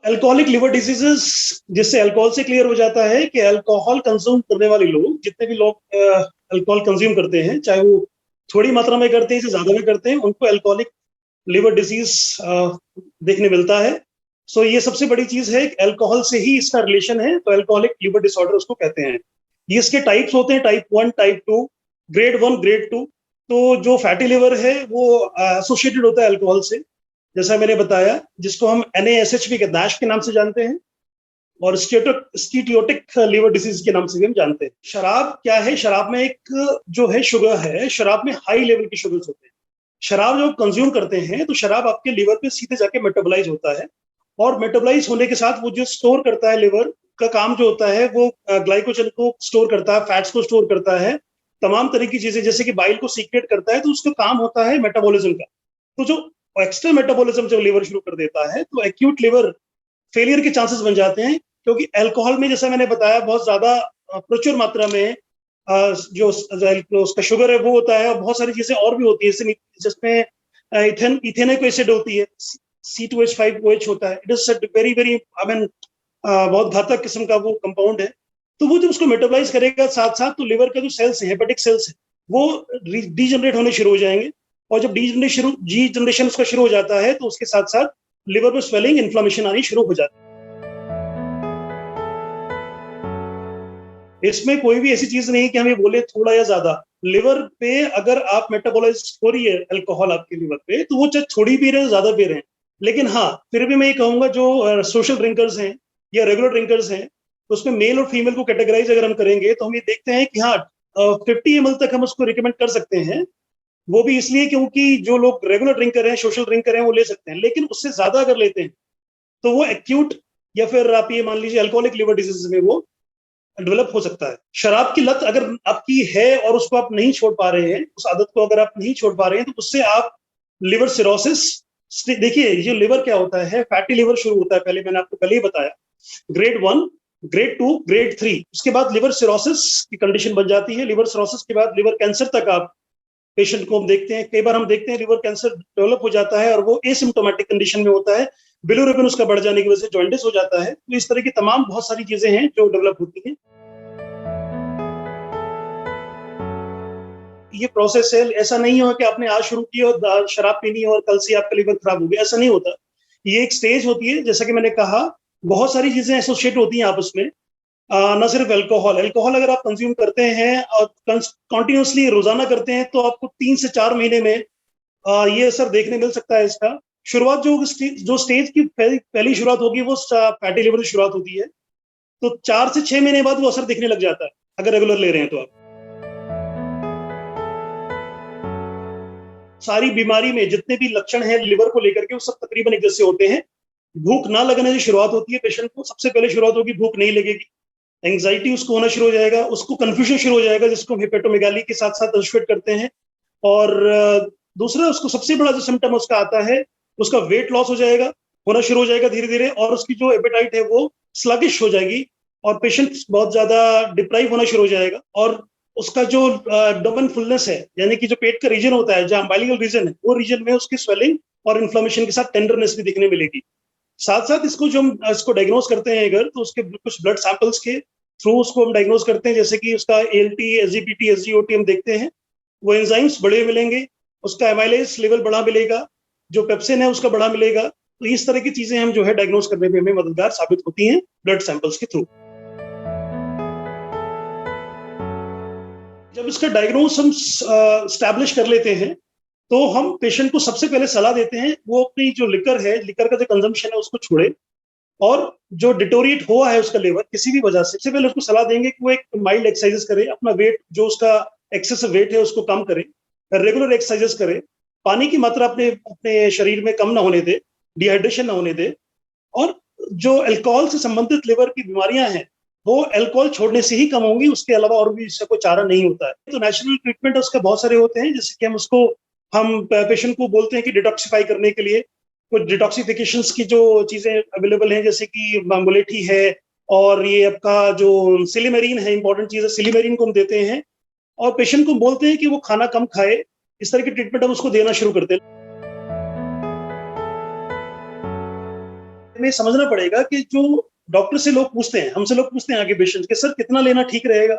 Alcoholic liver diseases, जिससे alcohol से clear हो जाता है कि अल्कोहल कंज्यूम करने वाले लोग, जितने भी लोग अल्कोहल कंज्यूम करते हैं, चाहे वो थोड़ी मात्रा में करते हैं या ज्यादा में करते हैं, उनको अल्कोहलिक लिवर डिजीज देखने मिलता है। सो ये सबसे बड़ी चीज है कि अल्कोहल से ही इसका रिलेशन है, तो अल्कोहलिक लिवर डिसऑर्डर उसको कहते हैं। ये इसके टाइप्स होते हैं, टाइप 1, टाइप 2, ग्रेड 1, ग्रेड 2। तो जो फैटी लिवर है वो एसोसिएटेड होता है अल्कोहल से, जैसा मैंने बताया, जिसको हम NASH भी नैश के नाम से जानते हैं, और स्टीटियोटिक लिवर डिसीज के नाम से भी हम जानते हैं। शराब क्या है? शराब में एक जो है शुगर है, शराब में हाई लेवल के शुगर्स होते हैं। शराब जब कंज्यूम करते हैं तो शराब आपके लिवर पे सीधे जाके मेटाबोलाइज होता है, और मेटाबोलाइज होने के साथ वो जो स्टोर करता है, लिवर का काम जो होता है वो ग्लाइकोजन को स्टोर करता है, फैट्स को स्टोर करता है, तमाम तरह की चीजें, जैसे कि बाइल को सीक्रेट करता है, तो उसका काम होता है मेटाबॉलिज्म का। तो जो एक्स्ट्रा मेटाबॉलिज्म जब लिवर शुरू कर देता है तो एक्यूट लिवर फेलियर के चांसेस बन जाते हैं, क्योंकि अल्कोहल में, जैसा मैंने बताया, बहुत ज्यादा प्रचुर मात्रा में जो उसका शुगर है वो होता है, और बहुत सारी चीजें और भी होती है, जिसमें इथेनिक एसिड होती है, C2H5OH होता है। It is very very, I mean, बहुत घातक किस्म का वो कंपाउंड है। तो वो जब उसको मेटाबोलाइज करेगा साथ साथ, तो लिवर का जो सेल्स है, हेपेटिक सेल्स है, वो डीजनरेट होने शुरू हो जाएंगे, और जब डीजनरेशन उसका शुरू हो जाता है, तो उसके साथ साथ लिवर में स्वेलिंग, इन्फ्लामेशन आनी शुरू हो जाती है। इसमें कोई भी ऐसी चीज नहीं है कि हम ये बोले थोड़ा या ज्यादा। लिवर पे अगर आप मेटाबोलाइज हो रही है अल्कोहल आपके लिवर पे, तो वो चाहे थोड़ी पी रहे हैं, ज्यादा पी रहे हैं। लेकिन हाँ, फिर भी मैं ये कहूंगा, जो सोशल ड्रिंकर्स हैं या रेगुलर ड्रिंकर्स हैं, तो उसमें मेल और फीमेल को कैटेगराइज अगर हम करेंगे, तो हम ये देखते हैं कि हाँ, 50 ml तक हम उसको रिकमेंड कर सकते हैं। वो भी इसलिए क्योंकि जो लोग रेगुलर ड्रिंकर हैं, सोशल ड्रिंकर हैं, वो ले सकते हैं। लेकिन उससे ज्यादा अगर लेते हैं तो वो एक्यूट, या फिर आप ये मान लीजिए अल्कोहलिक लिवर डिजीज में वो डेवलप हो सकता है। शराब की लत अगर आपकी है और उसको आप नहीं छोड़ पा रहे हैं, उस आदत को अगर आप नहीं छोड़ पा रहे हैं, तो उससे आप लिवर सिरोसिस, देखिए ये लिवर क्या होता है, फैटी लिवर शुरू होता है, पहले मैंने आपको पहले ही बताया, ग्रेड 1, ग्रेड 2, ग्रेड 3, उसके बाद लिवर सिरोसिस की कंडीशन बन जाती है। लिवर सिरोसिस के बाद लिवर कैंसर तक आप पेशेंट को हम देखते हैं। कई बार हम देखते हैं लिवर कैंसर डेवलप हो जाता है और वो एसिम्प्टोमेटिक कंडीशन में होता है, बिलिरुबिन उसका बढ़ जाने की वजह से जॉन्डिस हो जाता है। तो इस तरह की तमाम बहुत सारी चीजें हैं जो डेवलप होती हैं। ये प्रोसेस है, ऐसा नहीं हो कि आपने आज शुरू की और शराब पीनी और कल से आपका लिवर खराब हो गया, ऐसा नहीं होता। ये एक स्टेज होती है, जैसा कि मैंने कहा, बहुत सारी चीजें एसोसिएट होती हैं आपस में। ना सिर्फ अल्कोहल, अगर आप कंज्यूम करते हैं और कंटिन्यूसली रोजाना करते हैं, तो आपको 3 से 4 महीने में ये असर देखने मिल सकता है इसका। शुरुआत जो स्टेज की पहली शुरुआत होगी, वो फैटी लिवर की शुरुआत होती है। तो 4 से 6 महीने बाद वो असर दिखने लग जाता है, अगर रेगुलर ले रहे हैं तो आप। सारी बीमारी में जितने भी लक्षण हैं लिवर को लेकर के, वो सब तकरीबन एक जैसे होते हैं। भूख ना लगने से शुरुआत होती है पेशेंट को, सबसे पहले शुरुआत होगी, भूख नहीं लगेगी। एंग्जाइटी उसको होना शुरू हो जाएगा, उसको कंफ्यूजन शुरू हो जाएगा, जिसको हम हेपेटोमेगाली के साथ साथ एसोसिएट करते हैं। और दूसरा, उसको सबसे बड़ा जो सिम्टम उसका आता है, उसका वेट लॉस हो जाएगा, होना शुरू हो जाएगा धीरे धीरे, और उसकी जो एपेटाइट है वो स्लगिश हो जाएगी, और पेशेंट बहुत ज्यादा डिप्राइव होना शुरू हो जाएगा। और उसका जो डोमेन फुलनेस है, यानी कि जो पेट का रीजन होता है, जो अम्बाइलिकल रीजन है, वो रीजन में उसकी स्वेलिंग और इन्फ्लेमेशन के साथ टेंडरनेस भी दिखने मिलेगी। साथ साथ इसको जो हम इसको डायग्नोज करते हैं अगर, तो उसके कुछ ब्लड सैंपल्स के थ्रू उसको हम डायग्नोज करते हैं, जैसे कि उसका ALT, SGPT, SGOT हम देखते हैं, वो एंजाइम्स बड़े मिलेंगे, उसका एमाइलेज लेवल बड़ा मिलेगा, जो पेप्सिन है उसका बड़ा मिलेगा। तो इस तरह की चीजें हम जो है डायग्नोज करने में हमें मददगार साबित होती हैं ब्लड सैंपल्स के थ्रू। जब इसका डायग्नोज हम स्टैब्लिश कर लेते हैं, तो हम पेशेंट को सबसे पहले सलाह देते हैं, वो अपनी जो लिकर है, लिकर का जो कंजम्पशन है उसको छोड़े, और जो डिटोरिएट हुआ है उसका लेवल किसी भी वजह से, सबसे पहले उसको सलाह देंगे कि वो एक माइल्ड एक्सरसाइजेस करे, अपना वेट जो उसका एक्सेसिव वेट है उसको कम करे, रेगुलर एक्सरसाइजेस करे, पानी की मात्रा अपने अपने शरीर में कम ना होने दे, डिहाइड्रेशन ना होने दे। और जो अल्कोहल से संबंधित लिवर की बीमारियां हैं, वो अल्कोहल छोड़ने से ही कम होंगी, उसके अलावा और भी इसका कोई चारा नहीं होता है। तो नेचुरल ट्रीटमेंट उसका बहुत सारे होते हैं, जैसे कि हम पेशेंट को बोलते हैं कि डिटॉक्सिफाई करने के लिए कुछ डिटॉक्सिफिकेशंस की जो चीजें अवेलेबल हैं, जैसे कि मांगोलेठी है, और ये आपका जो सिलिमेरीन है, इंपॉर्टेंट चीज है, सिलिमेरीन को हम देते हैं, और पेशेंट को बोलते हैं कि वो खाना कम खाए। इस तरह की ट्रीटमेंट हम उसको देना शुरू करते हैं। में समझना पड़ेगा कि जो डॉक्टर से लोग पूछते हैं, हमसे लोग पूछते हैं आगे पेशेंट के, सर कितना लेना ठीक रहेगा,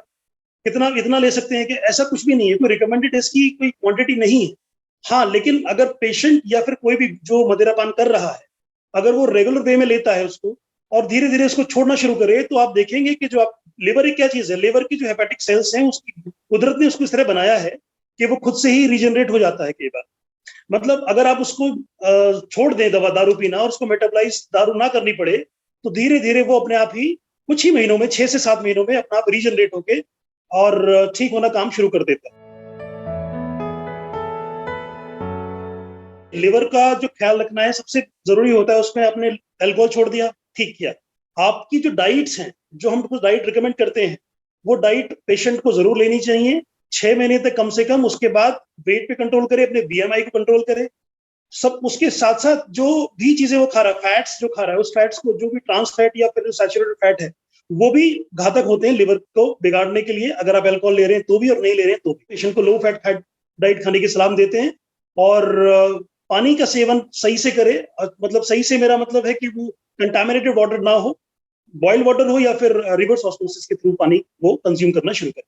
कितना इतना ले सकते हैं, कि ऐसा कुछ भी नहीं है, कोई रिकमेंडेड इसकी कोई क्वांटिटी नहीं है। हाँ, लेकिन अगर पेशेंट या फिर कोई भी जो मदिरापान कर रहा है, अगर वो रेगुलर वे में लेता है उसको और धीरे धीरे उसको छोड़ना शुरू करे, तो आप देखेंगे कि जो आप लिवर एक क्या चीज है, लिवर की जो हेपेटिक सेल्स हैं उसकी कुदरत ने उसको इस तरह बनाया है कि वो खुद से ही रीजनरेट हो जाता है कई बार। मतलब अगर आप उसको छोड़ दें दवा दारू पीना और उसको मेटाबलाइज दारू ना करनी पड़े, तो धीरे धीरे वो अपने आप ही कुछ ही महीनों में, 6 से 7 महीनों में अपना आप रीजनरेट होके और ठीक होना काम शुरू कर देता है। लिवर का जो ख्याल रखना है सबसे जरूरी होता है, उसमें आपने अल्कोहल छोड़ दिया, ठीक किया। आपकी जो डाइट्स हैं, जो हम कुछ डाइट रिकमेंड करते हैं, वो डाइट पेशेंट को जरूर लेनी चाहिए 6 महीने तक कम से कम। उसके बाद वेट पे कंट्रोल करे, अपने बीएमआई को कंट्रोल करे, सब उसके साथ साथ जो भी चीजें वो खा रहा है, फैट्स जो खा रहा है, उस फैट्स को, जो भी ट्रांस फैट या फिर सैचुरेटेड फैट है, वो भी घातक होते हैं लिवर को बिगाड़ने के लिए। अगर आप अल्कोहल ले रहे हैं तो भी और नहीं ले रहे हैं तो भी। पेशेंट को लो फैट फैट डाइट खाने की सलाह देते हैं। और पानी का सेवन सही से करे, मतलब सही से मेरा मतलब है कि वो कंटामिनेटेड वाटर ना हो, बॉइल वाटर हो या फिर रिवर्स ऑस्मोसिस के थ्रू पानी वो कंज्यूम करना शुरू करें।